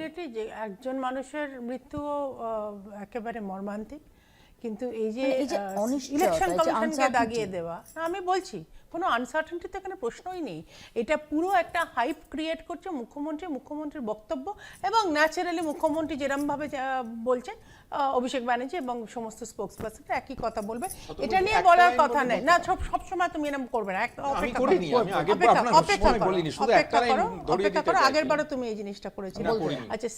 Definitely যে একজন মানুষের মৃত্যু একেবারে মর্মান্তিক, কিন্তু এই যে ইলেকশন কমিশনকে দাগিয়ে দেওয়া, আমি বলছি কোনো আনসার্টেনটি তো এখানে প্রশ্নই নেই। এটা পুরো একটা হাইপ ক্রিয়েট করছে মুখ্যমন্ত্রীর বক্তব্য, এবং ন্যাচারালি মুখ্যমন্ত্রী যেরমভাবে বলছেন, অভিষেক ব্যানার্জি এবং সমস্ত স্পোক্স পার্সন একই কথা বলবে, এটা নিয়ে বলার কথা নেই। না, সবসময় তুমি এরকম করবে না, অপেক্ষা করো। আগের বারও তুমি এই জিনিসটা করেছিলে। আচ্ছা,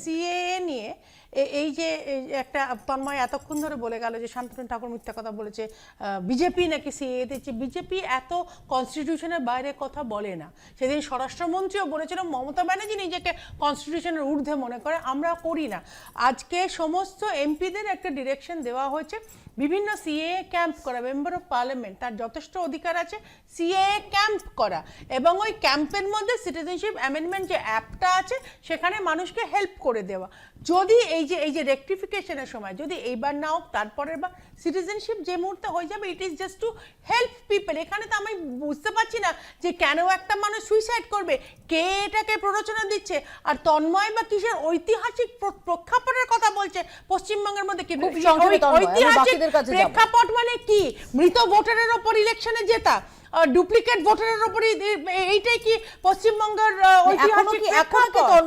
সিএ নিয়ে এই যে একটা তন্ময় এতক্ষণ ধরে বলে গেল যে শান্তনু ঠাকুর মিথ্যা কথা বলেছে, বিজেপি নাকি সিএ দিচ্ছে। বিজেপি এত কনস্টিটিউশনের বাইরে কথা বলে না। সেদিন স্বরাষ্ট্রমন্ত্রীও বলেছিল মমতা ব্যানার্জি নিজেকে কনস্টিটিউশনের ঊর্ধ্বে মনে করে, আমরা করি না। আজকে সমস্ত এমপিদের একটা ডিরেকশন দেওয়া হয়েছে বিভিন্ন সিএ ক্যাম্প করা, মেম্বার অফ পার্লামেন্ট তার যথেষ্ট অধিকার আছে সিএ ক্যাম্প করা, এবং ওই ক্যাম্পের মধ্যে সিটিজেনশিপ অ্যামেন্ডমেন্ট যে অ্যাপটা আছে সেখানে মানুষকে হেল্প করে দেওয়া। যদি এই যে রেকটিফিকেশনের সময় যদি এইবার না হোক, তারপরের বার সিটিজেনশিপ যে মুহূর্তে হয়ে যাবে, it is just to help people. এখানে তো আমি বুঝতে পারছি না যে কেন একটা মানুষ সুইসাইড করবে, কে এটাকে প্ররোচনা দিচ্ছে, আর তন্ময় বা কিসের ঐতিহাসিক প্রেক্ষাপটের কথা বলছে পশ্চিমবঙ্গের মধ্যে। কি ঐতিহাসিক প্রেক্ষাপট মানে কি? মৃত ভোটারের ওপর ইলেকশনে জেতা, ডুপ্লিকেট ভোটারের ওপর, এইটাই কি পশ্চিমবঙ্গের ঐতিহাসিক প্রেক্ষাপট?